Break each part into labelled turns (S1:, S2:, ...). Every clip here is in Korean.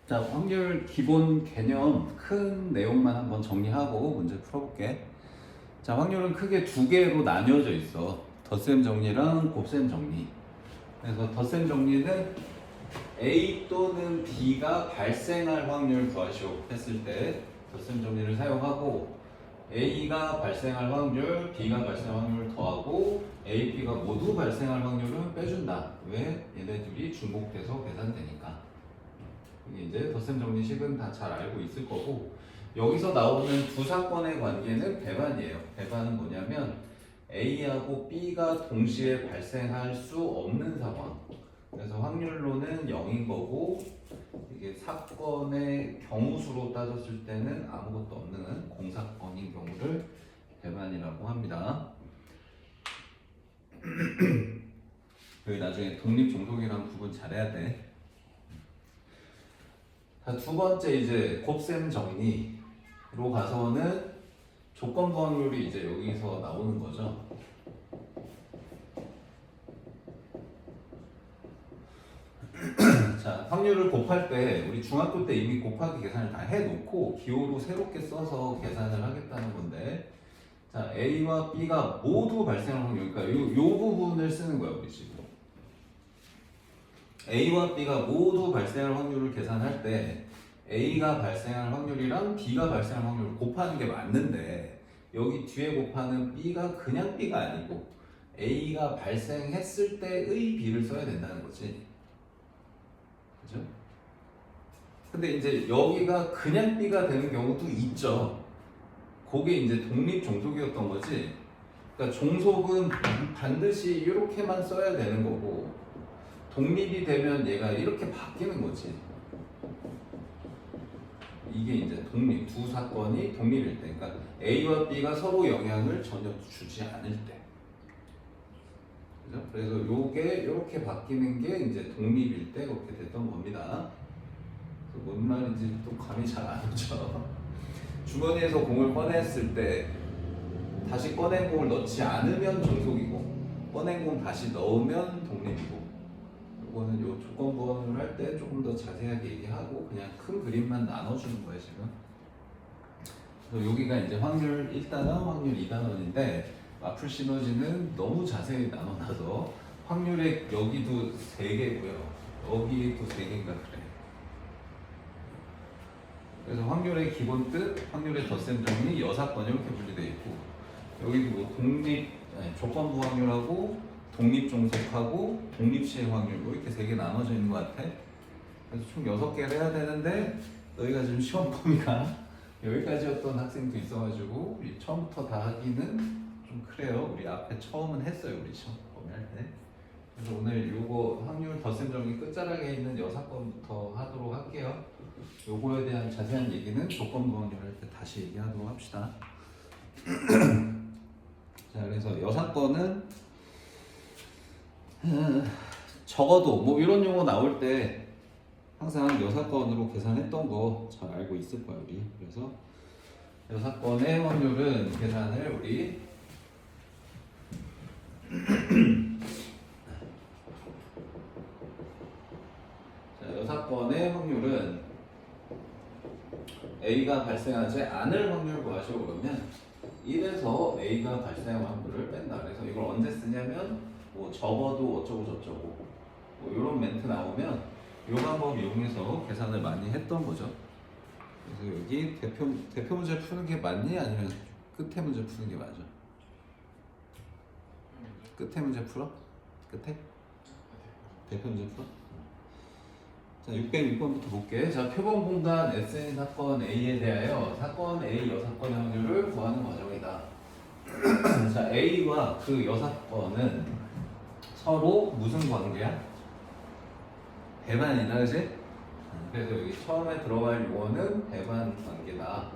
S1: 자, 확률 기본 개념 큰 내용만 한번 정리하고 문제 풀어볼게. 자, 확률은 크게 두 개로 나뉘어져 있어. 덧셈 정리랑 곱셈 정리. 그래서 덧셈 정리는 A 또는 B가 발생할 확률 구하시오 했을 때 덧셈 정리를 사용하고, A가 발생할 확률, B가 발생할 확률을 더하고 A, B가 모두 발생할 확률은 빼준다. 왜? 얘네들이 중복돼서 계산되니까. 이게 이제 덧셈 정리식은 다 잘 알고 있을 거고, 여기서 나오는 두 사건의 관계는 배반이에요. 배반은 뭐냐면 A하고 B가 동시에 발생할 수 없는 상황. 그래서 확률로는 0인 거고, 이게 사건의 경우수로 따졌을 때는 아무것도 없는 공사건인 경우를 배반이라고 합니다. 여기 나중에 독립종속이랑 구분 잘해야 돼. 자, 두 번째 이제 곱셈 정리로 가서는 조건부 확률이 이제 여기서 나오는 거죠. 자, 확률을 곱할 때 우리 중학교 때 이미 곱하기 계산을 다 해놓고 기호로 새롭게 써서 계산을 하겠다는 건데, 자, A와 B가 모두 발생할 확률, 그러니까 요 부분을 쓰는 거야 우리 지금. A와 B가 모두 발생할 확률을 계산할 때 A가 발생할 확률이랑 B가 발생할 확률을 곱하는 게 맞는데, 여기 뒤에 곱하는 B가 그냥 B가 아니고 A가 발생했을 때의 B를 써야 된다는 거지. 그죠? 근데 이제 여기가 그냥 B가 되는 경우도 있죠. 그게 이제 독립 종속이었던 거지. 그러니까 종속은 반드시 이렇게만 써야 되는 거고, 독립이 되면 얘가 이렇게 바뀌는 거지. 이게 이제 독립, 두 사건이 독립일 때, 그러니까 A와 B가 서로 영향을 전혀 주지 않을 때. 그죠? 그래서 요게 이렇게 바뀌는 게 이제 독립일 때 그렇게 됐던 겁니다. 뭔 말인지 또 감이 잘 안 오죠. 주머니에서 공을 꺼냈을 때 다시 꺼낸 공을 넣지 않으면 종속이고, 꺼낸 공 다시 넣으면 독립이고, 이거는 요 조건부를 할 때 조금 더 자세하게 얘기하고 그냥 큰 그림만 나눠주는 거예요 지금. 그래서 여기가 이제 확률 1단원, 확률 2단원인데 마플 시너지는 너무 자세히 나눠놔서 확률의 여기도 3개고요, 여기도 3개인가 그래. 그래서 확률의 기본 뜻, 확률의 덧셈 정리, 여사건 이렇게 분리되어 있고, 여기도 뭐 독립, 조건부 확률하고 독립종속하고 독립시행 확률 뭐 이렇게 3개 나눠져 있는 것 같아. 그래서 총 6개를 해야 되는데 너희가 지금 시험 범위가 여기까지였던 학생도 있어가지고 우리 처음부터 다 하기는 좀 그래요. 우리 앞에 처음은 했어요, 우리 시험 범위 할 때. 그래서 오늘 요거 확률 덧셈 정리 끝자락에 있는 6건부터 하도록 할게요. 요거에 대한 자세한 얘기는 조건부 확률 할 때 다시 얘기하도록 합시다. 자, 그래서 6건은 적어도 뭐 이런 용어 나올 때 항상 6건으로 계산했던 거 잘 알고 있을 거야 우리. 그래서 6건의 확률은 계산을 우리 자, 6건의 확률은 A가 발생하지 않을 확률 구하시오 그러면 1에서 A가 발생할 확률을 뺀다. 그래서 이걸 언제 쓰냐면 뭐 적어도 어쩌고 저쩌고 뭐 이런 멘트 나오면 이 방법 이용해서 계산을 많이 했던 거죠. 그래서 여기 대표 문제 푸는 게 맞니? 아니면 끝에 문제 푸는 게 맞아? 끝에 문제 풀어? 끝에? 대표 문제 풀어? 자, 606번부터 볼게. 자, 표본 공간 SN 사건 A에 대하여 사건 A 여사건의 확률을 구하는 과정이다. 자, A와 그 여사건은 서로 무슨 관계야? 배반이다, 그지? 그래서 여기 처음에 들어갈 용어는 배반 관계다.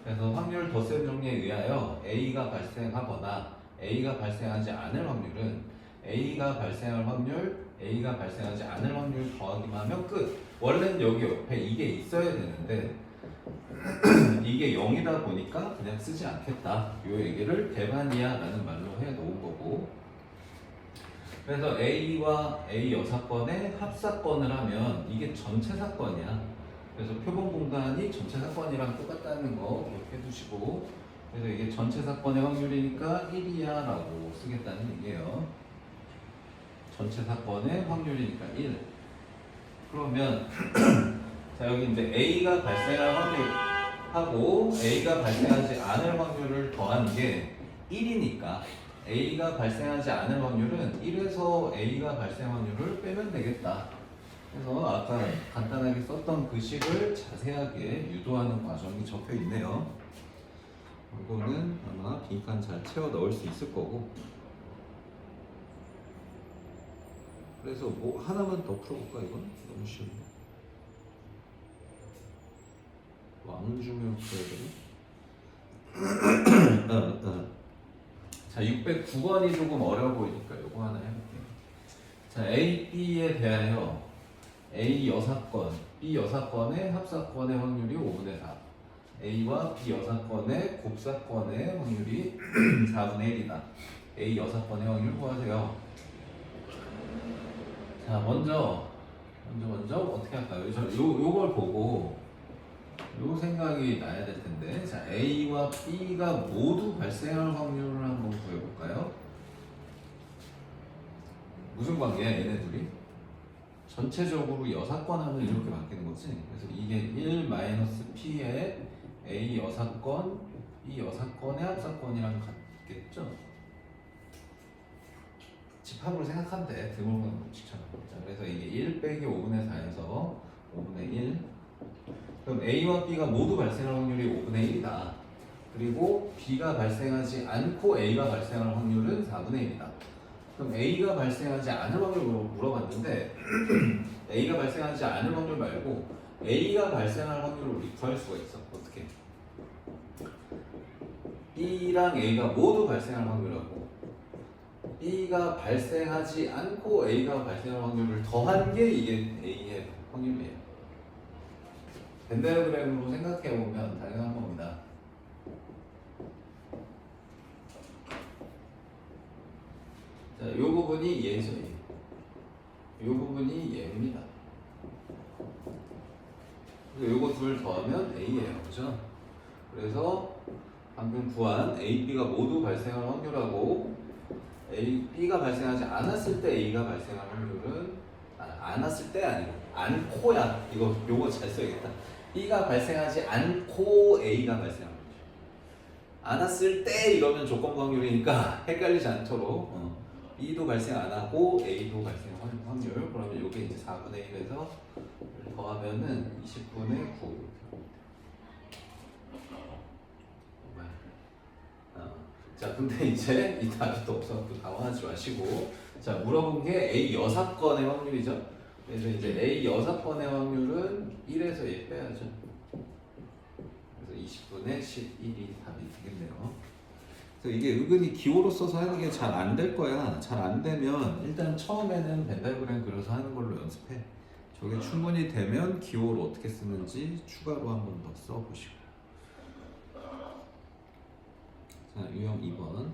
S1: 그래서 확률 덧셈 정리에 의하여 A가 발생하거나 A가 발생하지 않을 확률은 A가 발생할 확률, A가 발생하지 않을 확률 더하기만 하면 끝. 원래는 여기 옆에 이게 있어야 되는데 이게 0이다 보니까 그냥 쓰지 않겠다. 이 얘기를 배반이야 라는 말로 해놓은 거고, 그래서 A와 A 여사건의 합사건을 하면 이게 전체 사건이야. 그래서 표본 공단이 전체 사건이랑 똑같다는 거 기억해 두시고, 그래서 이게 전체 사건의 확률이니까 1이야 라고 쓰겠다는 얘기예요. 전체 사건의 확률이니까 1. 그러면 자, 여기 이제 A가 발생할 확률하고 A가 발생하지 않을 확률을 더하는 게 1이니까 A가 발생하지 않을 확률은 1에서 A가 발생 확률을 빼면 되겠다. 그래서 아까 간단하게 썼던 그 식을 자세하게 유도하는 과정이 적혀 있네요. 이거는 아마 빈칸 잘 채워 넣을 수 있을 거고. 그래서 뭐 하나만 더 풀어볼까? 이건 너무 쉬운데. 왕중을 풀어야 되나? 자, 609번이 조금 어려워 보이니까 이거 하나 해볼게요. 자, A, B에 대하여 A 여사건, B 여사건의 합사건의 확률이 5분의 4. A와 B 여사건의 곱사건의 확률이 4분의 1이다. A 여사건의 확률 구하세요. 자, 먼저 어떻게 할까요? 요걸 보고 요 생각이 나야 될 텐데, 자, A와 B가 모두 발생할 확률을 한번 구해볼까요? 무슨 관계야, 얘네 둘이? 전체적으로 여사건 하면 이렇게 바뀌는 거지. 그래서 이게 1-P의 A 여사건, B 여사건의 합사건이랑 같겠죠? 집합으로 생각하면 돼. 드물건 법칙처럼. 자, 그래서 이게 1 빼기 5분의 4에서 5분의 1. 그럼 A와 B가 모두 발생할 확률이 5분의 1이다. 그리고 B가 발생하지 않고 A가 발생할 확률은 4분의 1이다. 그럼 A가 발생하지 않을 확률을 물어봤는데 A가 발생하지 않을 확률 말고 A가 발생할 확률을 우리 구할 수가 있어. 어떻게? B랑 A가 모두 발생할 확률하고 B가 발생하지 않고 A가 발생할 확률을 더한 게 이게 A의 확률이에요. 벤다이어그램으로 생각해보면 당연한 겁니다. 자, 이 부분이 얘죠. 이 부분이 얘입니다. 그래서 요거 둘 더하면 A예요. 그죠? 그래서 방금 구한 A, B가 모두 발생할 확률하고 A, B가 발생하지 않았을 때 A가 발생할 확률은 않았을 때 아니고 않고야. 요거 잘 써야겠다. B가 발생하지 않고 A가 발생할 확률. 않았을 때 이러면 조건 확률이니까 헷갈리지 않도록 B도 발생 안 하고 A도 발생할 확률. 그러면 요게 이제 4분의 1에서 더하면은 20분의 9. 자, 근데 이제 이 답이 또 없어서 또 당황하지 마시고, 자, 물어본 게 A 여사건의 확률이죠. 그래서 이제 A 여사건의 확률은 1에서 얘 빼야죠. 그래서 20분의 11이 답이 되겠네요. 그래서 이게 은근히 기호로 써서 하는 게 잘 안 될 거야. 잘 안 되면 일단 처음에는 벤다이어그램 그려서 하는 걸로 연습해. 저게 충분히 되면 기호로 어떻게 쓰는지 추가로 한 번 더 써보시고. 자, 유형 2번.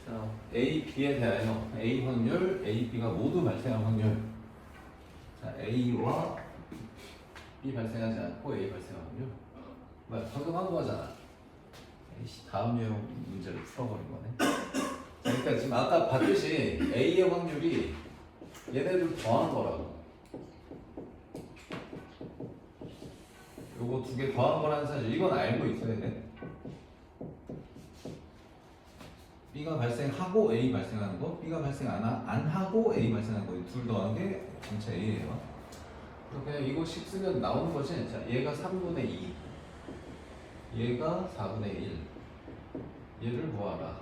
S1: 자, A, B에 대하여 A 확률, A, B가 모두 발생할 확률. 자, A와 B 발생하지 않고 A 발생할 확률. 방금 한 거잖아. 다음 유형 문제를 풀어버린 거네. 그러니까 지금 아까 봤듯이 A의 확률이 얘네들 더한 거라고. 요거 두 개 더한 거라는 사실 이건 알고 있어야 돼. B가 발생하고 A 발생하는 거, B가 발생 안 하고 A 발생하는 거, 둘 더한 게 전체 A예요. 그냥 이거씩 쓰면 나오는 거지. 자, 얘가 3분의 2, 얘가 4분의 1. 얘를 구하라.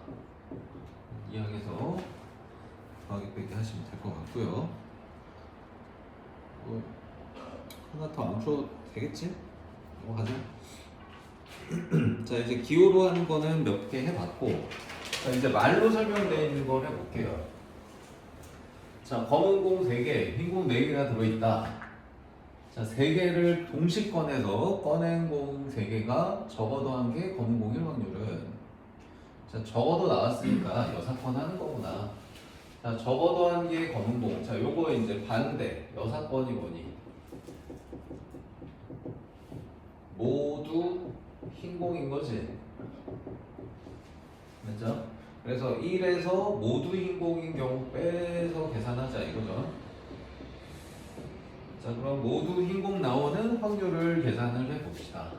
S1: 이항에서 더하기 빼기 하시면 될 것 같고요. 하나 더 안 풀어도 되겠지? 가자. 자, 이제 기호로 하는 거는 몇 개 해봤고, 자, 이제 말로 설명되어 있는 걸 해볼게요. 자, 검은 공 3개, 흰 공 4개가 들어있다. 자, 3개를 동시 꺼내서 꺼낸 공 3개가 적어도 한 개 검은 공일 확률은, 자, 적어도 나왔으니까 여사건 하는 거구나. 자, 적어도 한 개의 검은봉. 자, 요거 이제 반대. 여사건이 뭐니? 모두 흰공인 거지. 맞죠? 그래서 1에서 모두 흰공인 경우 빼서 계산하자 이거죠. 자, 그럼 모두 흰공 나오는 확률을 계산을 해봅시다.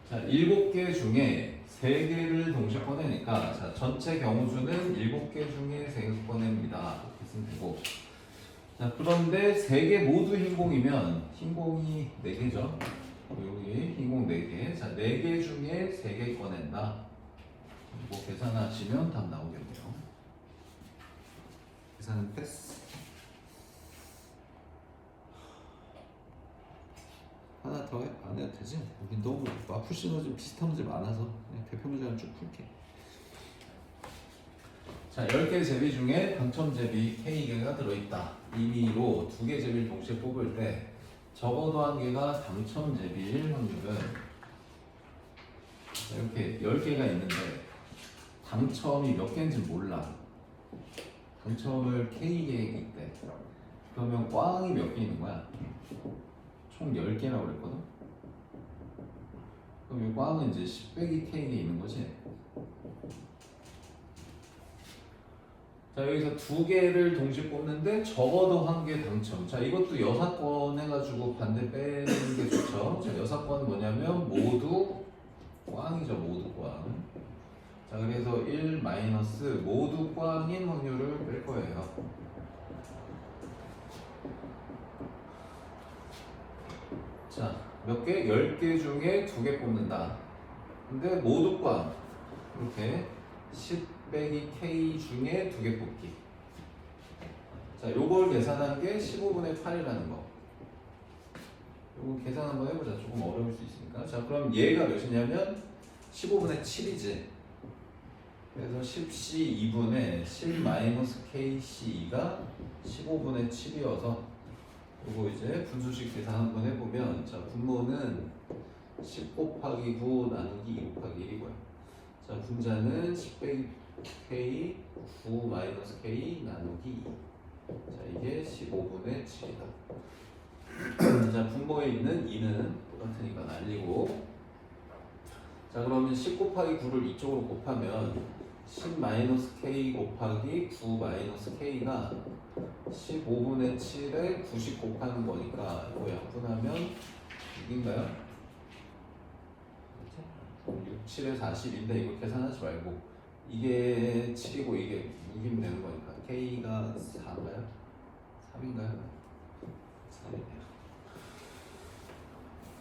S1: 자, 7개 중에 3개를 동시에 꺼내니까 자, 전체 경우수는 7개 중에 3개 꺼냅니다. 이렇게 쓰면 되고. 자, 그런데 3개 모두 흰공이면 흰공이 4개죠. 여기 흰공 4개. 자, 4개 중에 3개 꺼낸다. 이거 계산하시면 답 나오겠네요. 계산은 패스. 하나 더 해? 안 해도 되지? 여기 너무 마풀 시너지 비슷한 문제 많아서 그냥 대표 문제는 쭉 풀게. 자, 10개 제비 중에 당첨 제비 K개가 들어있다. 임의로 2개 제비를 동시에 뽑을 때 적어도 한 개가 당첨 제비일 확률은 자, 이렇게 10개가 있는데 당첨이 몇 개인지 몰라. 당첨을 K개가 있대. 그러면 꽝이 몇 개 있는 거야? 총 10개라고 그랬거든? 그럼 이 꽝은 이제 10 빼기 K가 있는 거지? 자, 여기서 2개를 동시에 뽑는데 적어도 1개 당첨. 자, 이것도 여사건 해가지고 반대 빼는 게 좋죠. 자, 여사건은 뭐냐면 모두 꽝이죠. 모두 꽝. 자, 그래서 1 마이너스 모두 꽝인 확률을 뺄 거예요. 자, 몇 개? 10개 중에 2개 뽑는다. 근데 모두 꽝. 이렇게 10 빼기 K 중에 2개 뽑기. 자, 요걸 계산한 게 15분의 8이라는 거. 요거 계산 한번 해보자. 조금 어려울 수 있으니까. 자, 그럼 얘가 몇이냐면 15분의 7이지. 그래서 10C 2분의 10-KC가 15분의 7이어서 요거 이제 분수식 계산 한번 해보면 자, 분모는 10 곱하기 9 나누기 2 곱하기 1이고요. 자, 분자는 10 빼기 K 9 마이너스 K 나누기 2. 자, 이게 15분의 7이다. 자, 분모에 있는 2는 똑같으니까 날리고. 자, 그러면 10 곱하기 9를 이쪽으로 곱하면 10 마이너스 K 곱하기 9 마이너스 K가 15분의 7에 90 곱하는 거니까 이거 약분하면 6인가요? 6, 7에 40인데 이거 계산하지 말고 이게 7이고 이게 6이면 되는 거니까 K가 4인가요? 3인가요? 4이네요.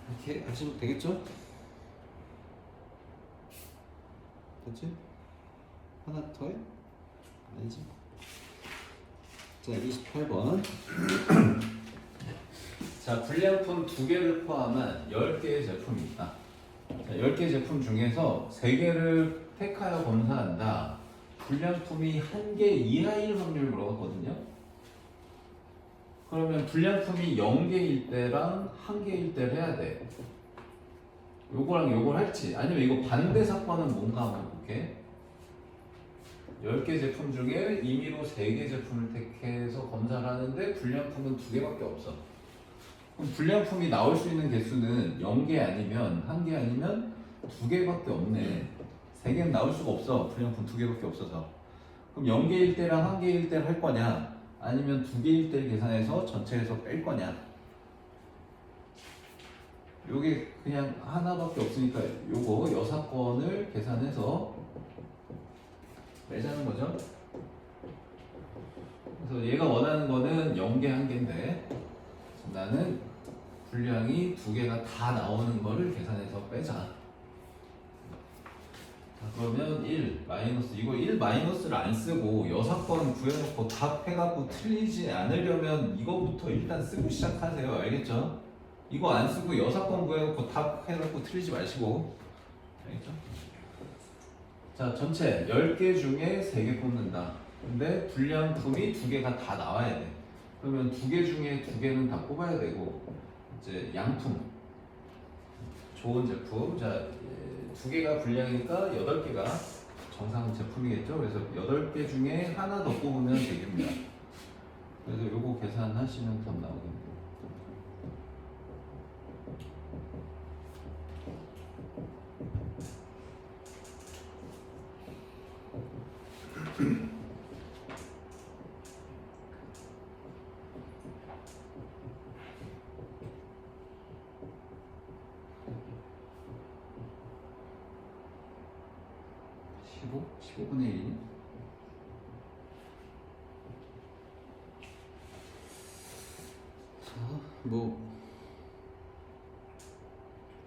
S1: 이렇게 하시면 되겠죠? 됐지? 하나 더 해? 아니지. 자, 28번. 자, 불량품 2개를 포함한 10개의 제품이 있다. 자, 10개 제품 중에서 3개를 택하여 검사한다. 불량품이 1개 이하일 확률 물어봤거든요. 그러면 불량품이 0개일 때랑 1개일 때를 해야 돼. 요거랑 요걸 할지 아니면 이거 반대 사건은 뭔가 한번 볼게. 10개 제품 중에 임의로 3개 제품을 택해서 검사를 하는데 불량품은 2개밖에 없어. 그럼 불량품이 나올 수 있는 개수는 0개 아니면 1개 아니면 2개밖에 없네. 3개는 나올 수가 없어. 불량품 2개밖에 없어서. 그럼 0개일 때랑 1개일 때를 할 거냐 아니면 2개일 때를 계산해서 전체에서 뺄 거냐. 요게 그냥 하나밖에 없으니까 요거 여사건을 계산해서 빼자는 거죠. 그래서 얘가 원하는 거는 0개 1개인데 나는 분량이 2개가 다 나오는 거를 계산해서 빼자. 자, 그러면 1 마이너스 이거 1 마이너스를 안 쓰고 여사건 구해놓고 답 해갖고 틀리지 않으려면 이거부터 일단 쓰고 시작하세요. 알겠죠? 이거 안 쓰고 여사건 구해놓고 답 해놓고 틀리지 마시고. 알겠죠? 자, 전체 10개 중에 3개 뽑는다. 근데 불량품이 2개가 다 나와야 돼. 그러면 2개 중에 2개는 다 뽑아야 되고 이제 양품 좋은 제품 자 2개가 불량이니까 8개가 정상 제품이겠죠. 그래서 8개 중에 하나 더 뽑으면 되겠습니다. 그래서 요거 계산하시면 답 나오겠네요. (15) 15분의 1. 자, 뭐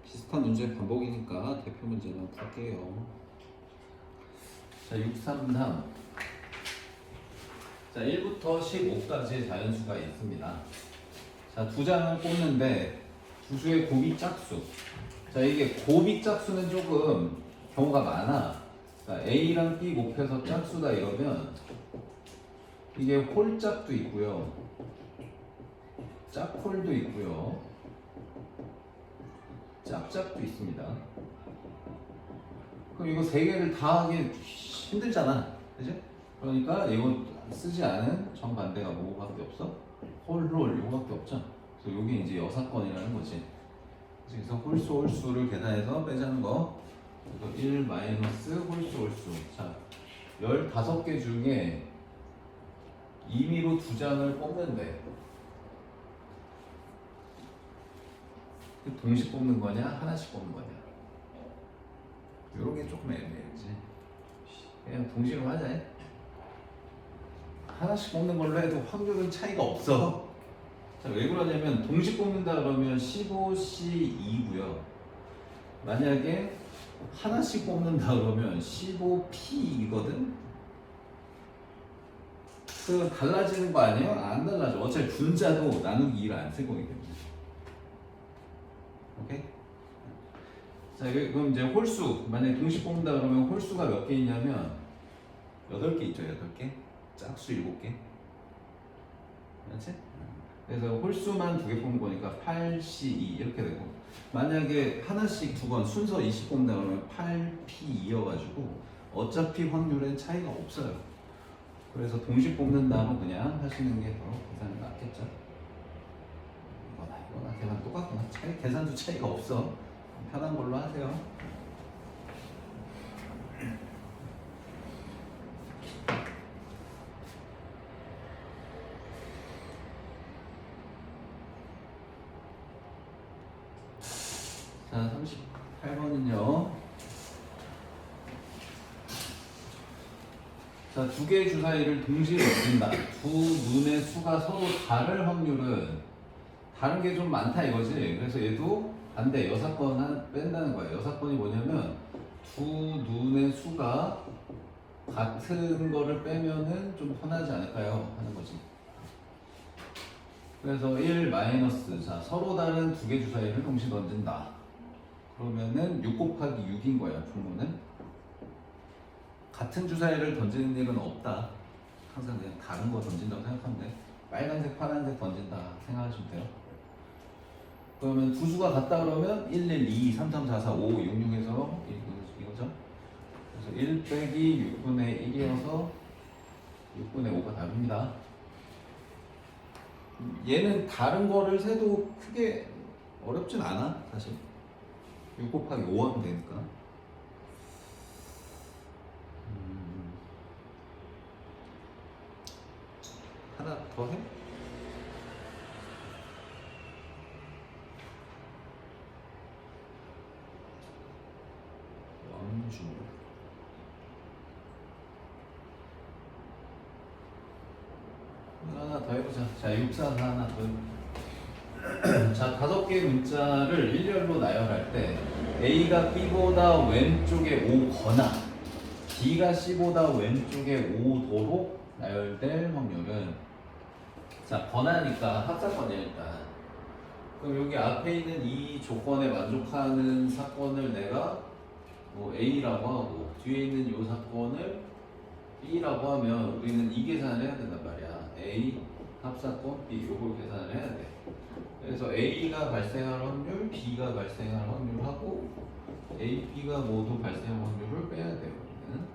S1: 비슷한 문제 반복이니까 대표 문제는 풀게요. 자, 633. 자, 1부터 15까지 자연수가 있습니다. 자, 두 장을 뽑는데 두수의 곱이 짝수. 자, 이게 곱이 짝수는 조금 경우가 많아. 자, A랑 B 곱해서 짝수다 이러면 이게 홀짝도 있고요. 짝홀도 있고요. 짝짝도 있습니다. 그럼 이거 세 개를 다 하기 힘들잖아. 그죠? 그러니까 이거 쓰지 않은 정반대가 뭐밖에 없어? 홀롤 이거밖에 없죠. 그래서 이게 이제 여사건이라는 거지. 그래서 홀수를 계산해서 빼자는 거. 그래서 1 마이너스 홀수. 자, 15개 중에 임의로 두 장을 뽑는데 동시 뽑는 거냐 하나씩 뽑는 거냐 이런 게 조금 애매하지. 그냥 동시로 하자. 하나씩 뽑는 걸로 해도 확률은 차이가 없어. 자, 왜 그러냐면 동시 뽑는다 그러면 15C2고요. 만약에 하나씩 뽑는다 그러면 15P이거든. 그 달라지는 거 아니에요? 안 달라져. 어차피 분자도 나누기 2를 안 쓸 거기 때문에. 오케이? 자, 그럼 이제 홀수. 만약에 동시 뽑는다 그러면 홀수가 몇 개 있냐면 8개 있죠. 8개. 짝수 7개. 그렇지? 그래서 홀수만 2개 뽑는 거니까 8C2 이렇게 되고, 만약에 하나씩 두 번 순서 20 뽑는다 그러면 8P2여가지고 어차피 확률엔 차이가 없어요. 그래서 동시 뽑는다면 그냥 하시는 게 더 계산이 낫겠죠. 이거나 계산 똑같구나. 계산도 차이가 없어. 편한 걸로 하세요. 자, 38번은요. 자, 두 개의 주사위를 동시에 얹는다. 두 눈의 수가 서로 다를 확률은 다른 게 좀 많다 이거지. 그래서 얘도 반대 여사건 하나 뺀다는 거야. 여사건이 뭐냐면 두 눈의 수가 같은 거를 빼면은 좀 편하지 않을까요? 하는 거지. 그래서 1 마이너스, 자, 서로 다른 두 개 주사위를 동시에 던진다. 그러면은 6 곱하기 6인 거야, 분모는. 같은 주사위를 던지는 일은 없다. 항상 그냥 다른 거 던진다고 생각하면 돼. 빨간색, 파란색 던진다 생각하시면 돼요. 그러면 두 수가 같다 그러면 1, 1, 2, 3, 3, 4, 4, 5, 6, 6에서 이거죠. 그래서 1 빼기 6분의 1이어서 6분의 5가 답입니다. 얘는 다른 거를 세도 크게 어렵진 않아, 사실. 6 곱하기 5 하면 되니까. 하나 더 해? 왕주. 하나 더 해보자. 자, 644 하나 더 해보자. 자, 5개의 문자를 일렬로 나열할 때 A가 B보다 왼쪽에 오거나 B가 C보다 왼쪽에 오도록 나열될 확률은, 자, 번하니까 합사건이야 일단. 그럼 여기 앞에 있는 이 조건에 만족하는 사건을 내가 뭐 A라고 하고 뒤에 있는 이 사건을 B라고 하면 우리는 이 계산을 해야 된단 말이야. A 합사건 B 요걸 계산을 해야 돼. 그래서 A가 발생할 확률, B가 발생할 확률하고 A, B가 모두 발생할 확률을 빼야 돼요. 우리는.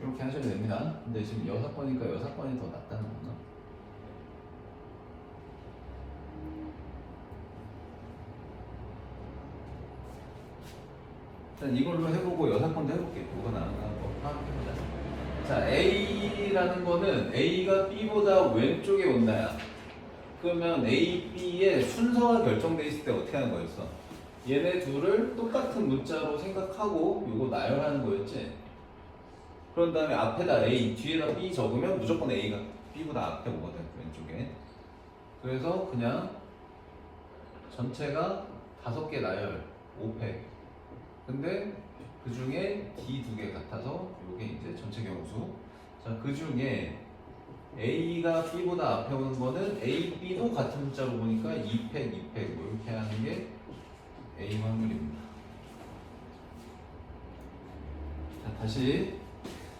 S1: 이렇게 하셔도 됩니다. 근데 지금 6번이니까 6번이 더 낫다는 거죠. 일단 이걸로 해보고 6번도 해볼게요. 뭐가 나은가 한번 파악해보자. 자, A라는 거는 A가 B보다 왼쪽에 온다야. 그러면 A, B의 순서가 결정돼 있을 때 어떻게 하는 거였어? 얘네 둘을 똑같은 문자로 생각하고 요거 나열하는 거였지? 그런 다음에 앞에다 A, 뒤에다 B 적으면 무조건 A가 B보다 앞에 오거든, 왼쪽에. 그래서 그냥 전체가 5개 나열, 5팩. 근데 그 중에 D 2개 같아서 요게 이제 전체 경우수. 자, 그 중에 A가 B보다 앞에 오는 거는 A, B도 같은 문자로 보니까 2팩, 2팩 뭐 이렇게 하는 게 A 확률입니다. 자, 다시.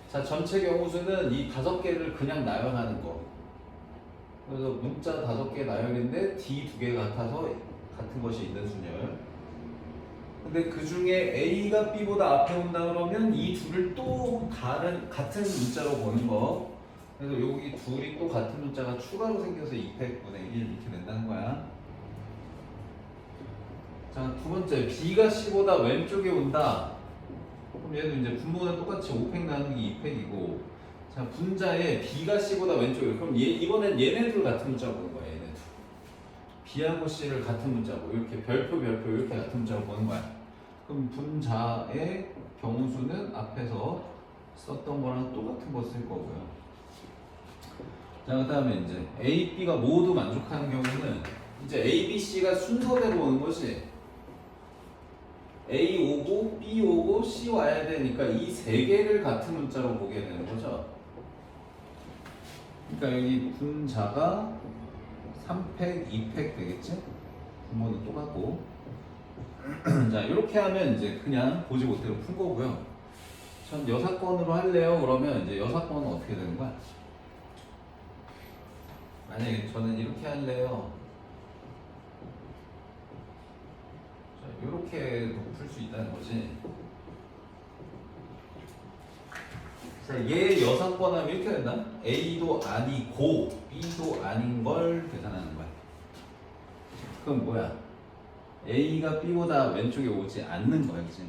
S1: 자, 전체 경우수는 이 5개를 그냥 나열하는 거. 그래서 문자 5개 나열인데 D 2개 같아서 같은 것이 있는 순열. 근데 그 중에 A가 B보다 앞에 온다 그러면 이 둘을 또 같은 문자로 보는 거. 그래서 여기 둘이 또 같은 문자가 추가로 생겨서 2팩분의 1 이렇게 된다는 거야. 자, 두 번째, B가 C보다 왼쪽에 온다. 그럼 얘도 이제 분모는 똑같이 5팩 나누기 2팩이고, 자, 분자에 B가 C보다 왼쪽에, 그럼 이번엔 얘네들 같은 문자로 보는 거야, 얘네들. B하고 C를 같은 문자로, 이렇게 별표 이렇게 같은 문자로 보는 거야. 그럼 분자의 경우수는 앞에서 썼던 거랑 똑같은 거 쓸 거고요. 자, 그 다음에 이제 A, B가 모두 만족하는 경우는 이제 A, B, C가 순서대로 오는 것이 A 오고 B 오고 C 와야 되니까 이 세 개를 같은 문자로 보게 되는 거죠. 그러니까 여기 분자가 3팩, 2팩 되겠지? 분모는 똑같고. 자, 이렇게 하면 이제 그냥 보지 못대로 푼 거고요. 전 여사건으로 할래요? 그러면 이제 여사건은 어떻게 되는 거야? 만약에 저는 이렇게 할래요. 자, 이렇게도 풀 수 있다는 거지. 자, 얘 여사건 하면 이렇게 된다. A도 아니고 B도 아닌 걸 계산하는 거야. 그럼 뭐야? A가 B보다 왼쪽에 오지 않는 거야, 그치?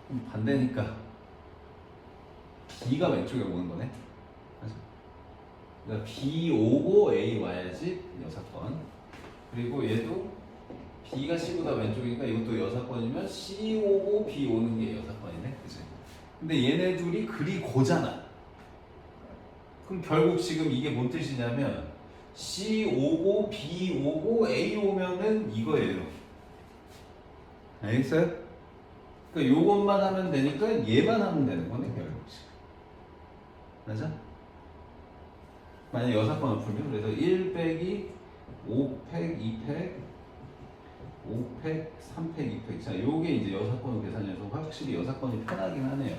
S1: 그럼 반대니까 B가 왼쪽에 오는 거네. 맞아. 그러니까 B 오고 A 와야지 여사건. 그리고 얘도 B가 C보다 왼쪽이니까 이것도 여사건이면 C 오고 B 오는 게 여사건이네, 그치? 근데 얘네 둘이 그리 고잖아. 그럼 결국 지금 이게 뭔 뜻이냐면 C 오고 B 오고 A 오면은 이거예요. 알겠어요? 그러니까 요것만 하면 되니까 얘만 하면 되는 거네, 결국. 맞아? 만약 여사건을 풀면 그래서 1 빼기 5팩, 2팩, 5팩, 3팩, 2팩. 자, 요게 이제 여사건을 계산해서 확실히 여사건이 편하긴 하네요.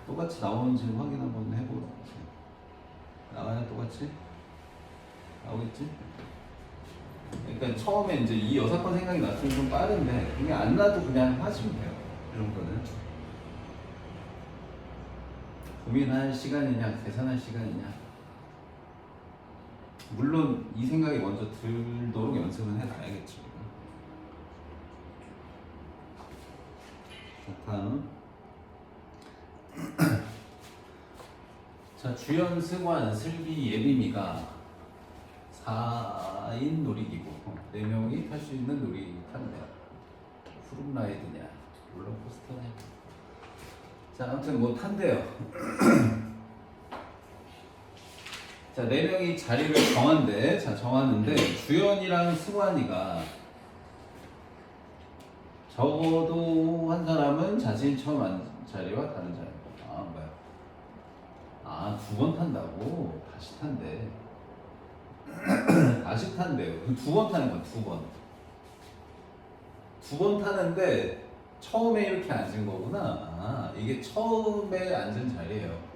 S1: 똑같이 나오는지 확인 한번 해보도록 하세요. 나와요, 똑같이? 나오겠지? 그러니까 처음에 이제 이 여사건 생각이 났으면 좀 빠른데 그게 안 나도 그냥 하시면 돼요. 이 정도는. 고민할 시간이냐, 계산할 시간이냐. 물론 이 생각이 먼저 들도록 연습은 해놔야겠죠. 자, 다음. 자, 주연, 승환, 슬비, 예림이가 4인 놀이기구 4명이 탈 수 있는 놀이기구 탄대. 푸른라이드냐 롤러코스터냐. 자, 아무튼 뭐 탄대요. 자, 4명이 자리를 정한대. 자, 정하는데 주연이랑 승환이가 적어도 한 사람은 자신이 처음 앉은 자리와 다른 자리. 아, 뭐야? 아, 2번 탄다고? 다시 탄대. 다시 탄대요. 2번 타는 거야, 2번. 2번 타는데 처음에 이렇게 앉은 거구나. 아, 이게 처음에 앉은 자리예요.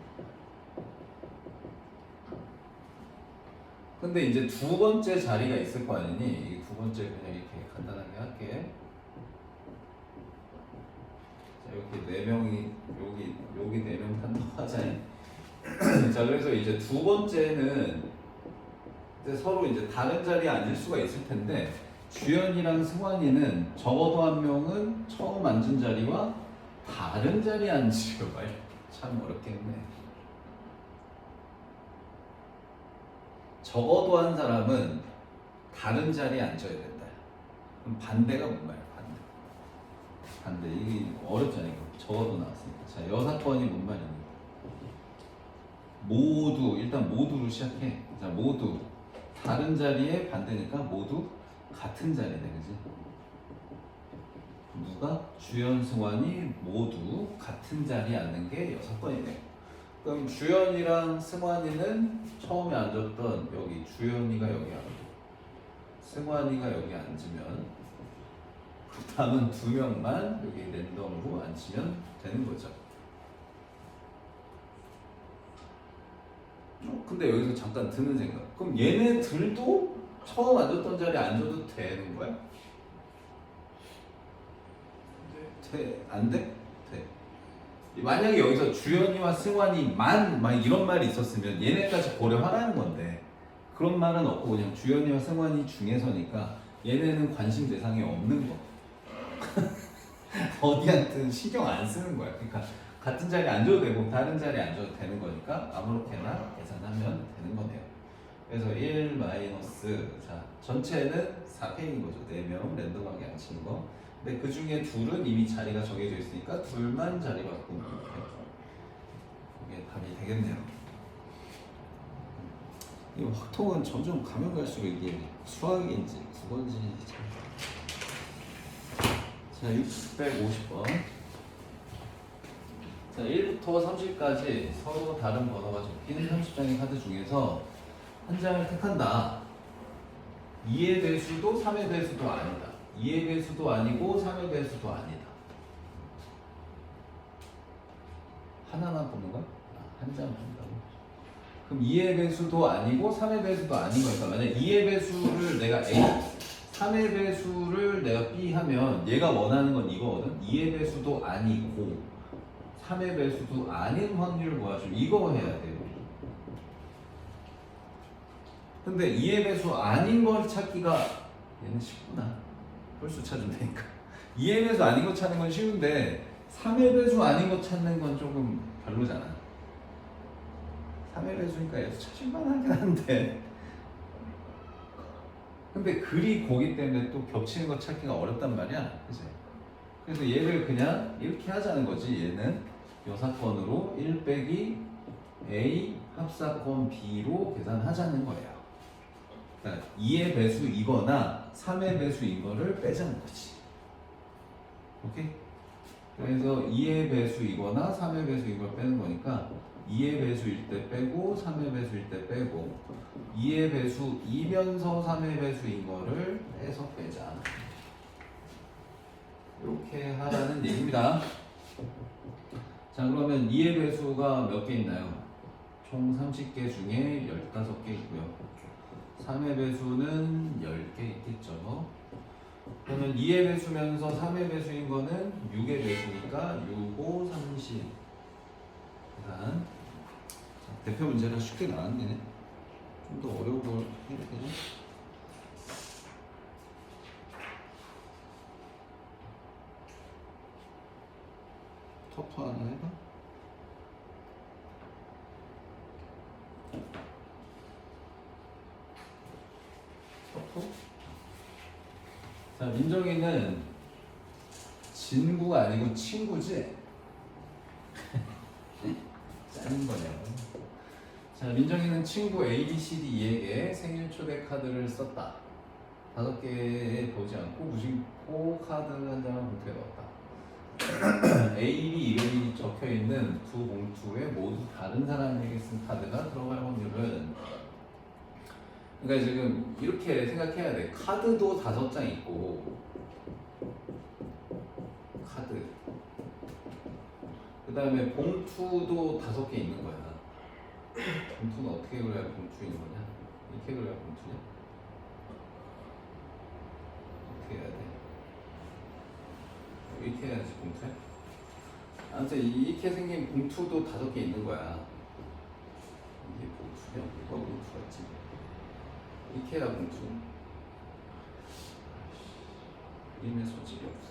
S1: 근데 이제 2번째 자리가 있을 거 아니니? 이 2번째 그냥 이렇게 간단하게 할게. 자, 이렇게 네 명이 여기 네 명 탄다고 하자니. 자, 그래서 이제 두 번째는 이제 서로 이제 다른 자리에 앉을 수가 있을 텐데 주연이랑 승환이는 적어도 한 명은 처음 앉은 자리와 다른 자리에 앉으려 봐요. 참 어렵겠네. 적어도 한 사람은 다른 자리에 앉아야 된다. 그럼 반대가 뭔 말이야? 반대. 이게 어렵잖아 이거. 적어도 나왔으니까. 자, 여사건이 뭔 말이니? 모두 일단 모두로 시작해. 자, 모두 다른 자리에 반대니까 모두 같은 자리네, 그지? 누가? 주연, 승환이 모두 같은 자리에 앉는 게 여사건이네요. 그럼 주연이랑 승환이는 처음에 앉았던 여기 주연이가 여기 앉고 승환이가 여기 앉으면 그 다음은 두 명만 여기 랜덤으로 앉히면 되는 거죠. 근데 여기서 잠깐 드는 생각. 그럼 얘네들도 처음 앉았던 자리에 앉아도 되는 거야? 안 돼? 돼. 만약에 여기서 주연이와 승환이만 막 이런 말이 있었으면 얘네까지 고려하라는 건데 그런 말은 없고 그냥 주연이와 승환이 중에서니까 얘네는 관심 대상이 없는 거. 어디한테는 신경 안 쓰는 거야. 그러니까 같은 자리에 앉아도 되고 다른 자리에 앉아도 되는 거니까 아무렇게나 계산하면 되는 거네요. 그래서 1 마이너스 자 전체는 4K인 거죠. 4명 랜덤하게 앉히는 거. 근데 그 중에 둘은 이미 자리가 정해져 있으니까 둘만 자리 바꾸면 이게 답이 되겠네요. 이 확통은 점점 가면 갈수록 이게 수학인지 국어인지 자 650번 자 1부터 30까지 서로 다른 번호가 적힌 30장의 카드 중에서 한 장을 택한다. 2의 배수도 3의 배수도 아니다. 2의 배수도 아니고 3의 배수도 아니다. 하나만 뽑는 거야? 한 장 뽑는다고? 그럼 2의 배수도 아니고 3의 배수도 아닌 거니까 만약 2의 배수를 내가 A 3의 배수를 내가 B 하면 얘가 원하는 건 이거거든. 2의 배수도 아니고 3의 배수도 아닌 확률 모아주면 이거 해야 돼요. 근데 2의 배수 아닌 걸 찾기가 얘는 쉽구나. 홀수 찾으면 되니까. 2의 배수 아닌 거 찾는 건 쉬운데 3의 배수 아닌 거 찾는 건 조금 별로잖아. 3의 배수니까 얘도 찾을만 하긴 한데 근데 글이 고기 때문에 또 겹치는 거 찾기가 어렵단 말이야. 그치? 그래서 얘를 그냥 이렇게 하자는 거지. 얘는 여사건으로 1 빼기 A 합사건 B로 계산하자는 거예요. 그러니까 2의 배수이거나 3의 배수인 거를 빼자는 거지. 오케이? 그래서 2의 배수이거나 3의 배수인 걸 빼는 거니까 2의 배수일 때 빼고 3의 배수일 때 빼고 2의 배수이면서 3의 배수인 거를 빼서 빼자. 이렇게 하라는 얘기입니다. 자 그러면 2의 배수가 몇 개 있나요? 총 30개 중에 15개 있고요. 3의 배수는 10개 있겠죠. 그러면 2의 배수면서 3의 배수인 거는 6의 배수니까 6, 5, 30. 계산. 대표 문제라 쉽게 나왔네. 좀 더 어려운 걸 해야 되나? 터프 하나 해봐. 터프? 자, 민정이는 진구가 아니고 친구지? 짜는 거냐고. 자, 민정이는 친구 A, B, C, D에게 생일 초대 카드를 썼다. 5개 보지 않고 무심코 카드 한 장을 봉투에 넣었다. A, B 이름이 적혀 있는 두 봉투에 모두 다른 사람에게 쓴 카드가 들어갈 확률은 그러니까 지금 이렇게 생각해야 돼. 카드도 5장 있고 카드 그 다음에 봉투도 5개 있는 거야. 봉투는 어떻게 그려야 봉투인 거냐? 이렇게 그려야 봉투냐? 어떻게 해야 돼? 이렇게 해야지 봉투야? 아무튼 이렇게 생긴 봉투도 5개 있는 거야. 이게 봉투냐? 뭐가 봉투였지? 이케아 봉투. 이름에 소질이 없어.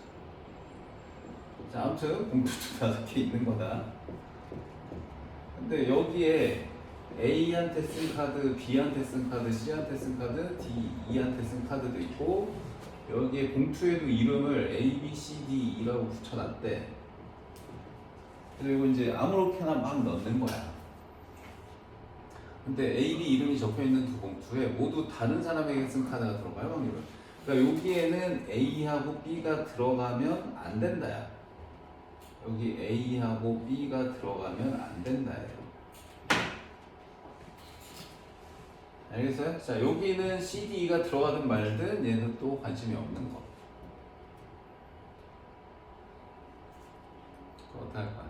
S1: 자, 아무튼 봉투도 5개 있는 거다. 근데 여기에 A한테 쓴 카드, B한테 쓴 카드, C한테 쓴 카드, D한테 쓴 카드도 있고, 여기에 봉투에도 이름을 A, B, C, D라고 붙여놨대. 그리고 이제 아무렇게나 막 넣는 거야. 근데 A, B 이름이 적혀있는 두 봉투에 모두 다른 사람에게 쓴 카드가 들어가요, 확률은. 그러니까 여기에는 A하고 B가 들어가면 안 된다야. 여기 A하고 B가 들어가면 안 된다예요. 알겠어요? 자, 여기는 C, D가 들어가든 말든 얘는 또 관심이 없는 거. 그거 어떻게 할 거야?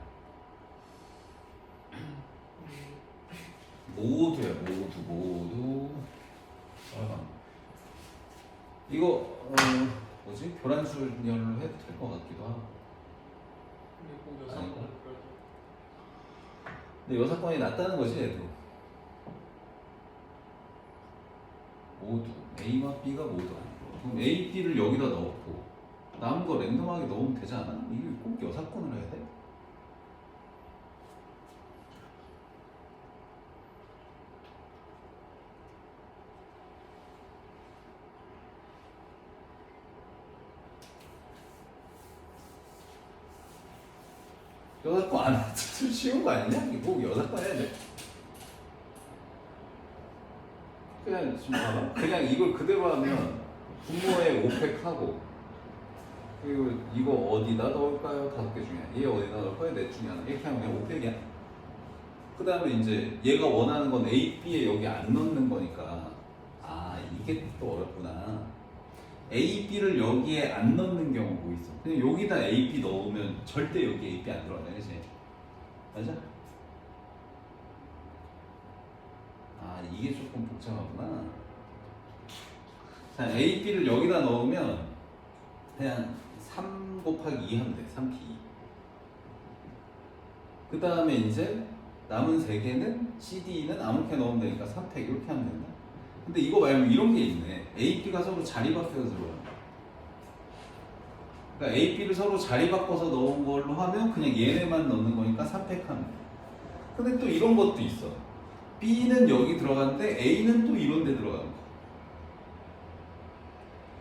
S1: 모두야, 모두. 이거 뭐지? 교란술열로 해도 될 것 같기도 하고. 아닌가? 근데 여사건이 낫다는 거지, 얘도. 모두 A와 B가 모두 아니고, 그럼 A, B를 여기다 넣고 남은 거 랜덤하게 넣으면 되지 않아? 이게 꼭 여사건을 해야 돼? 여사건 안 해도 쉬운 거 아니냐? 이거 꼭 여사건 해야 돼. 그냥 지금 봐봐. 그냥 이걸 그대로 하면 분모에 5팩 하고, 그리고 이거 어디다 넣을까요? 5개 중에 얘 어디다 넣을까요? 넷 중에 하나. 이렇게 하면 그냥 5팩이야. 그 다음에 이제 얘가 원하는 건 A, B에 여기 안 넣는 거니까, 아 이게 또 어렵구나. A, B를 여기에 안 넣는 경우 뭐 있어? 그냥 여기다 A, B 넣으면 절대 여기 A, B 안 들어가네, 그치? 맞아? 아 이게 조금 복잡하구나. 자, A, B를 여기다 넣으면 그냥 3 곱하기 2 하면 돼. 3P. 그 다음에 이제 남은 3개는 C, D는 아무렇게 넣으면 되니까 3팩 이렇게 하면 된다. 근데 이거 말고 이런 게 있네. A, B가 서로 자리 바뀌어서 들어간다. 그러니까 A, B를 서로 자리 바꿔서 넣은 걸로 하면 그냥 얘네만 넣는 거니까 3팩 하면 돼. 근데 또 이런 것도 있어. B는 여기 들어가는데 A는 또 이런 데 들어가는 거야.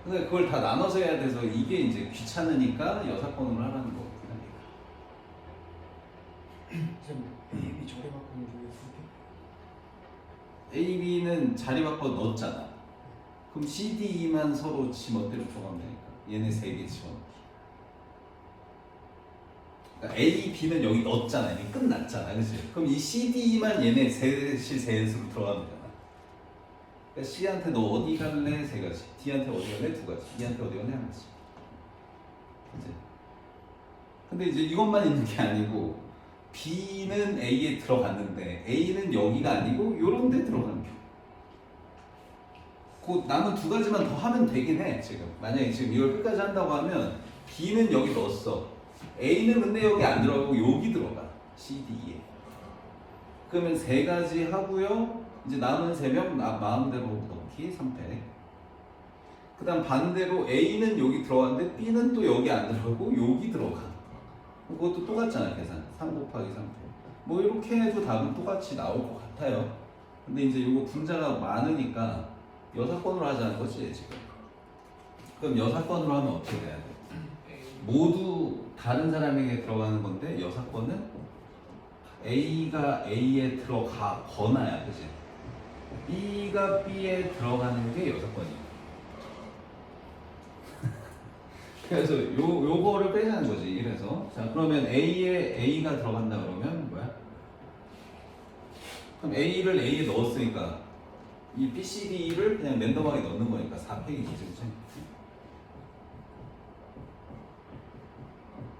S1: 근데 그걸 다 나눠서 해야 돼서 이게 이제 귀찮으니까 여사건으로 하라는 거구나.
S2: A, B 자리 바꾸는 중에
S1: A, B는 자리 바꿔 넣었잖아. 그럼 C, D만 서로 지 멋대로 들어가면 되니까 얘네 3개 집어넣기. 그러니까 A, B는 여기 넣었잖아. 이미 끝났잖아, 그렇지? 그럼 이 C, D만 얘네 셋으로 들어가면 되잖아. 그러니까 C한테 너 어디 갈래? 3가지. D한테 어디 갈래? 2가지. E한테 어디 갈래? 1가지. 그치? 근데 이제 이것만 있는 게 아니고 B는 A에 들어갔는데 A는 여기가 아니고 요런 데 들어가는 경우. 그 남은 2가지만 더 하면 되긴 해. 지금 만약에 지금 이걸 끝까지 한다고 하면 B는 여기 넣었어. A는 근데 여기 안 들어가고 여기 들어가. C, D, E에. 그러면 3가지 하고요. 이제 남은 3명 마음대로 넣기 3팩. 그 다음 반대로 A는 여기 들어갔는데 B는 또 여기 안 들어가고 여기 들어가. 그것도 똑같잖아, 계산. 3 곱하기 3팩. 뭐 이렇게 해도 답은 똑같이 나올 것 같아요. 근데 이제 이거 분자가 많으니까 여사건으로 하자는 거지, 지금. 그럼 여사건으로 하면 어떻게 돼야 돼? 모두 다른 사람에게 들어가는 건데 여사건은 A가 A에 들어가거나야, 그치? B가 B에 들어가는 게 여사건이야. 그래서 요거를 빼자는 거지. 이래서 자, 그러면 A에 A가 들어간다 그러면 뭐야? 그럼 A를 A에 넣었으니까 이 B, C, D를 그냥 랜덤하게 넣는 거니까 4팩이지, 그치?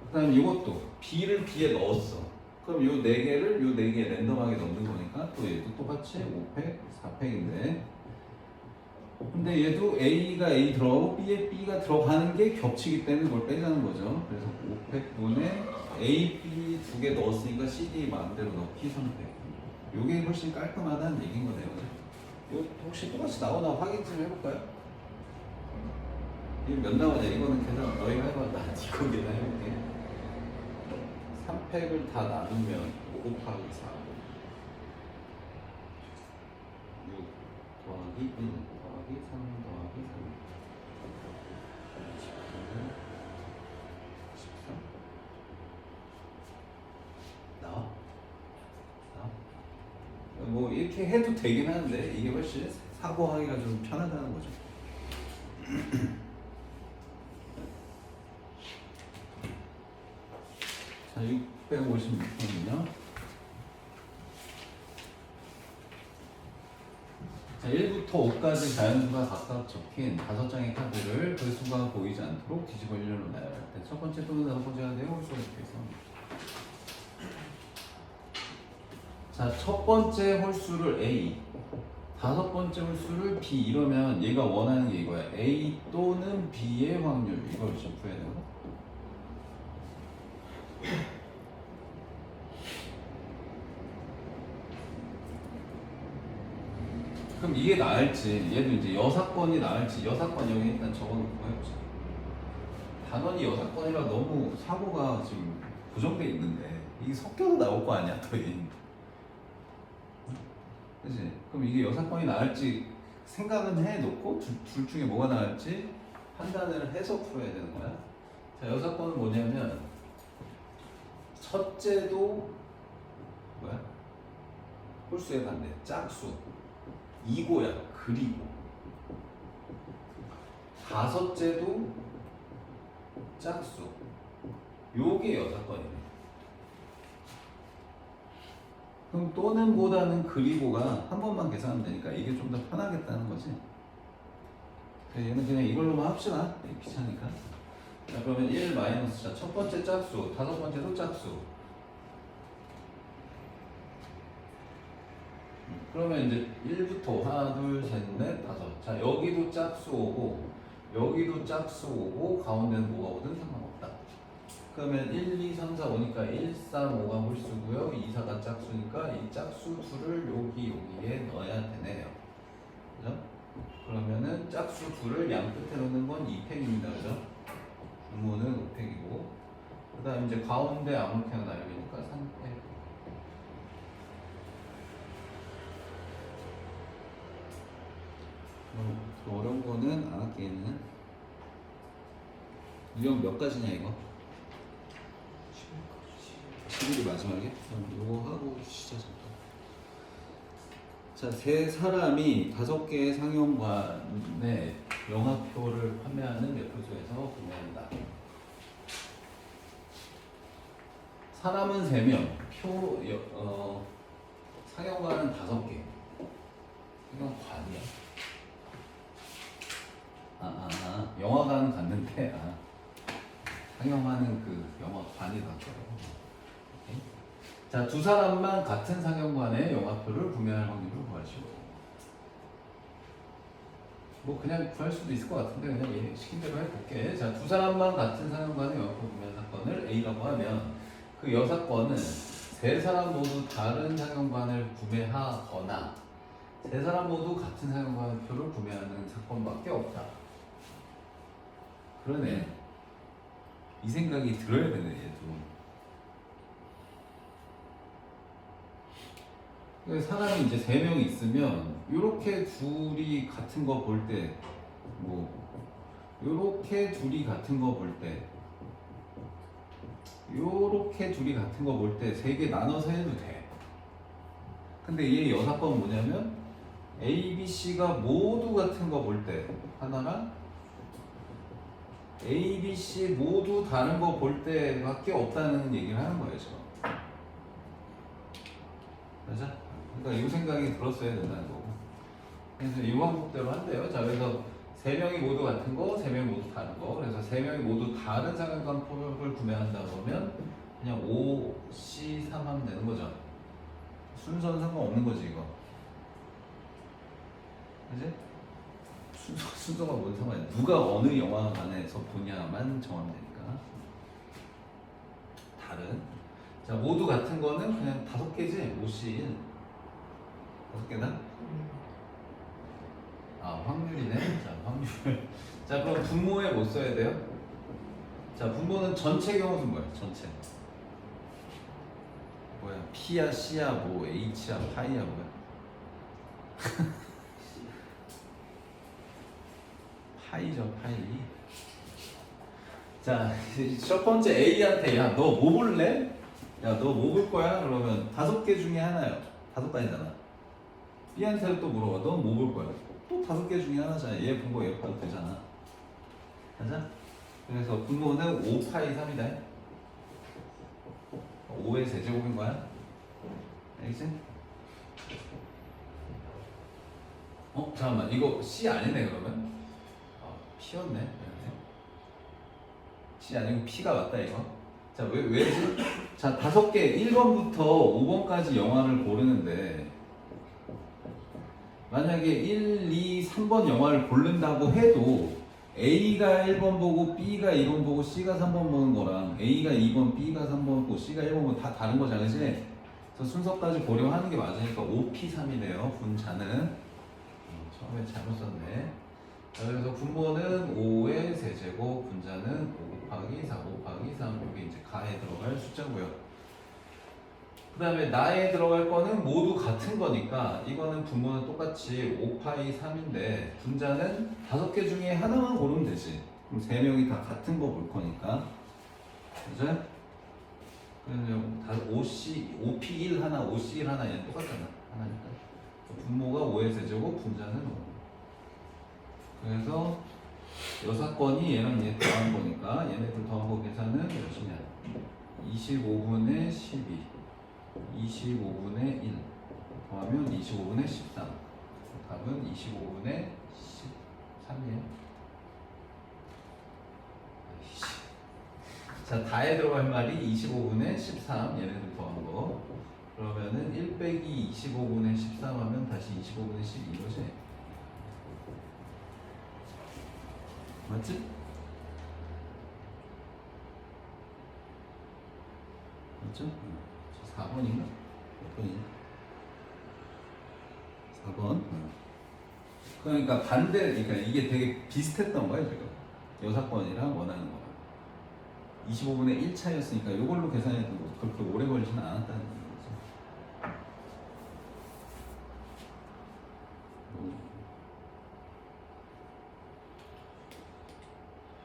S1: 그 다음 이것도 B를 B에 넣었어. 그럼 요 4개를 요 4개에 랜덤하게 넣는 거니까 또 얘도 똑같이 5팩, 4팩인데 근데 얘도 A가 A 들어가고 B에 B가 들어가는 게 겹치기 때문에 그걸 빼자는 거죠. 그래서 500분에 A, B 두 개 넣었으니까 CD 마음대로 넣기 선택. 요게 훨씬 깔끔하다는 얘기인 거네요. 그죠? 요 혹시 똑같이 나오나 확인 좀 해볼까요? 이거 몇 나오냐? 이거는 계산 너희가 해봐. 나 이거 계산해볼게. 3팩을 다 나누면 5 곱하기 4 6 더하기 1 더하기 3 더하기 3 13 나와? 나와? 뭐 이렇게 해도 되긴 하는데 이게 훨씬 사고하기가 좀 편하다는 거죠. 자, 656번은요. 자, 1부터 5까지 자연수가 각각 적힌 5장의 카드를 그 수가 보이지 않도록 뒤집어 일렬로 나열할 때 첫 번째 또는 다섯 번째가 되고 홀수가 적혀있어. 자, 첫 번째 홀수를 A, 다섯 번째 홀수를 B 이러면 얘가 원하는 게 이거야. A 또는 B의 확률 이걸 좀 구해야 되고. 그럼 이게 나을지 얘도 이제 여사건이 나을지 여사건 여기 일단 적어놓고 해보자. 단원이 여사건이라 너무 사고가 지금 고정돼 있는데 이게 섞여서 나올 거 아니야 거의. 그치? 그럼 이게 여사건이 나을지 생각은 해놓고 둘 중에 뭐가 나을지 판단을 해서 풀어야 되는 거야. 자, 여사건은 뭐냐면 첫째도 뭐야? 홀수의 반대 짝수 이고야 그리고 다섯째도 짝수 요게 여사건이네. 그럼 또는 보다는 그리고가 한 번만 계산하면 되니까 이게 좀 더 편하겠다는 거지. 얘는 그냥 이걸로만 합시다. 귀찮으니까. 자, 그러면 1 마이너스 자, 첫 번째 짝수 다섯 번째도 짝수. 그러면 이제 1부터 하나 둘셋넷 다섯. 자, 여기도 짝수 오고 여기도 짝수 오고 가운데는 뭐가 오든 상관없다. 그러면 1, 2, 3, 4 오니까 1, 3, 5가 홀수고요. 2, 4가 짝수니까 이 짝수 둘을 여기에 넣어야 되네요. 그죠? 그러면은 짝수 둘을 양 끝에 넣는 건 2팩입니다. 그죠? 분모는 5팩이고 그 다음 이제 가운데 아무렇게나 나열이니까 3팩. 어려운 거는 안 할게는. 유형 몇 가지냐 이거? 11이 마지막에? 그럼 이거 하고 시작 잠깐. 자, 세 사람이 5개의 상용관의 영화표를 판매하는 매표소에서 구매한다. 사람은 3명, 상용관은 5개. 이건 관이야. 영화관 갔는데 상영하는 그 영화관이 갔더라고. 자, 두 사람만 같은 상영관의 영화표를 구매할 확률을 구하시오. 뭐 그냥 구할 수도 있을 것 같은데 그냥 얘 시킨 대로 해볼게. 자, 두 사람만 같은 상영관의 영화표 구매 사건을 A라고 하면 그 여사건은 세 사람 모두 다른 상영관을 구매하거나 세 사람 모두 같은 상영관표를 구매하는 사건밖에 없다. 그러네. 이 생각이 들어야 되네 얘도. 사람이 이제 3명이 있으면 요렇게 둘이 같은 거 볼 때 뭐 요렇게 둘이 같은 거 볼 때 요렇게 둘이 같은 거 볼 때 3개 나눠서 해도 돼. 근데 얘 여사건은 뭐냐면 A, B, C가 모두 같은 거 볼 때 하나랑 A, B, C 모두 다른 거 볼 때밖에 없다는 얘기를 하는 거예요 지금. 맞아? 그러니까 이 생각이 들었어야 된다는 거고. 그래서 이 방법대로 한대요. 자, 그래서 3명이 모두 같은 거, 3명이 모두 다른 거. 그래서 3명이 모두 다른 상영관표를 구매한다 그러면 그냥 5, C, 3 하면 되는 거죠. 순서는 상관없는 거지 이거. 그지? 순서가 뭔 상관이야. 누가 어느 영화관에서 보냐만 정하면 되니까. 다른. 자, 모두 같은 거는 그냥 5개지? 5씩 5개나? 아, 확률이네. 자, 확률. 자, 그럼 분모에 뭐 써야 돼요? 자, 분모는 전체 경우는 뭐야? 전체. 뭐야? P야, C야, 뭐 H야, 파이야, 뭐야? 파이죠, 파이. 자, 첫 번째 A한테 야, 너 뭐 볼래? 야, 너 뭐 볼 거야? 그러면 5개 중에 하나요. 5가지잖아. B한테 또 물어봐. 넌 뭐 볼 거야? 또 5개 중에 하나잖아. 얘 본 거 얘 봐도 되잖아. 맞아? 그래서 분모는 5파이 3이다. 5의 세제곱인 거야. 알겠지? 잠깐만. 이거 C 아니네, 그러면? P였네. C 아니고 P가 맞다, 이거. 자, 왜지? 자, 5개, 1번부터 5번까지 영화를 고르는데, 만약에 1, 2, 3번 영화를 고른다고 해도, A가 1번 보고, B가 2번 보고, C가 3번 보는 거랑, A가 2번, B가 3번 보고, C가 1번 보고, 다 다른 거잖아, 그치? 그래서 순서까지 고려하는 게 맞으니까 5P3이네요, 분자는. 처음에 잘못 썼네. 자, 그래서 분모는 5의 세제곱, 분자는 5 곱하기 4, 5 곱하기 3. 이게 이제 가에 들어갈 숫자고요. 그 다음에 나에 들어갈 거는 모두 같은 거니까 이거는 분모는 똑같이 5파이 3인데 분자는 5개 중에 하나만 고르면 되지. 그럼 3명이 다 같은 거 볼 거니까. 그죠? 그래서 5P1 하나, 5C1 하나 얘는 똑같잖아. 하나니까. 분모가 5의 세제곱, 분자는 5. 그래서 6건이 얘랑 얘 더한 거니까 얘네들 더한 거 계산은 몇이냐? 25분의 12, 25분의 1 더하면 25분의 13. 답은 25분의 13이에요. 자, 다에 들어갈 말이 25분의 13 얘네들 더한 거. 그러면은 1 빼기 25분의 13 하면 다시 25분의 12 이거지. 맞지? 맞죠? 4번인가? 몇 번이냐? 4번. 그러니까 그러니까 이게 되게 비슷했던 거예요, 지금. 6번이랑 원하는 거랑. 25분의 1 차이였으니까 이걸로 계산해도 그렇게 오래 걸리지는 않았다는 거죠.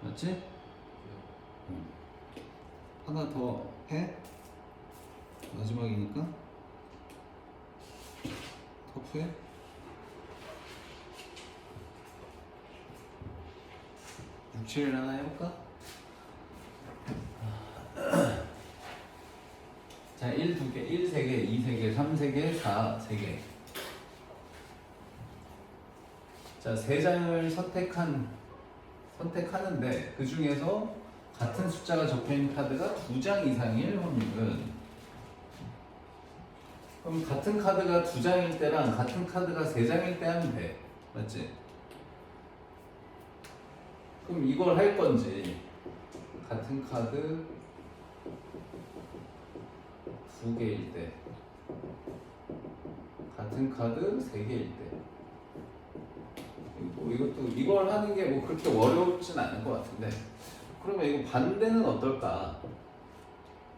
S1: 맞지? 하나 더 해? 마지막이니까 터프해? 육칠을 하나 해볼까? 자, 1 2개, 1 3개, 2 3개, 3 3개, 4 3개. 자, 3장을 선택하는데 그 중에서 같은 숫자가 적혀있는 카드가 2장 이상일 확률은, 그럼 같은 카드가 2장일 때랑 같은 카드가 3장일 때 하면 돼. 맞지? 그럼 이걸 할 건지 같은 카드 2개일 때, 같은 카드 3개일 때. 이것도 이걸 하는 게 뭐 그렇게 어렵진 않은 것 같은데, 그러면 이거 반대는 어떨까?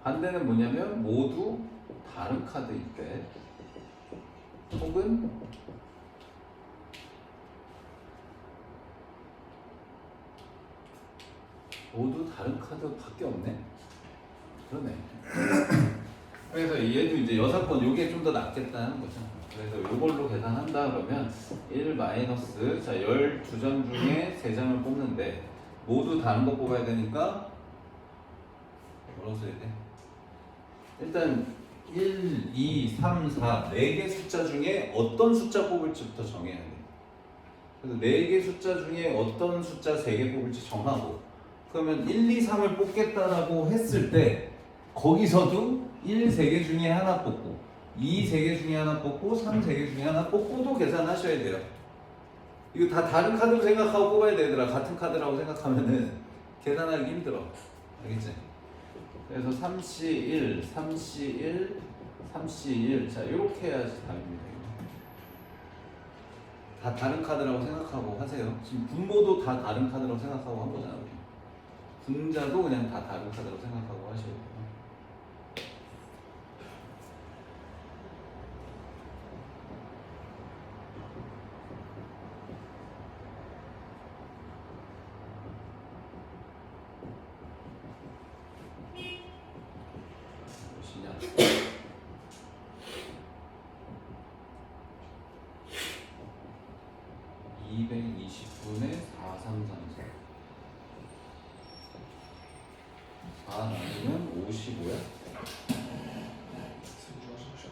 S1: 반대는 뭐냐면 모두 다른 카드일 때, 혹은 모두 다른 카드밖에 없네. 그러네. 그래서 얘도 이제 6번 요게 좀 더 낫겠다는 거죠. 그래서 요걸로 계산한다 그러면 1 마이너스, 자 12장 중에 3장을 뽑는데 모두 다른 거 뽑아야 되니까 뭐라고 써야 돼? 일단 1, 2, 3, 4 4개 숫자 중에 어떤 숫자 뽑을지부터 정해야 돼. 그래서 4개 숫자 중에 어떤 숫자 3개 뽑을지 정하고, 그러면 1, 2, 3을 뽑겠다라고 했을 때 거기서도 1, 3개 중에 하나 뽑고 2, 3개 중에 하나 뽑고 3, 3개 중에 하나 뽑고도 계산하셔야 돼요. 이거 다 다른 카드로 생각하고 뽑아야 되더라. 같은 카드라고 생각하면은 계산하기 힘들어. 알겠지? 그래서 3C1, 3C1, 3C1. 자, 이렇게 해야지 답입니다. 다 다른 카드라고 생각하고 하세요. 지금 분모도 다 다른 카드라고 생각하고 한 거잖아. 우리. 분자도 그냥 다 다른 카드라고 생각하고 하시고. 몇이냐? 220분의 4334. 4 나누면 55야?
S2: 승주하십시오.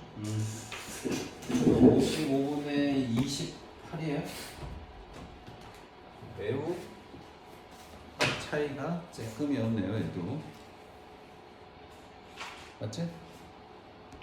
S1: 55분의 28이에요? 매우 차이가 쬐끔이었네요, 얘도. 맞지?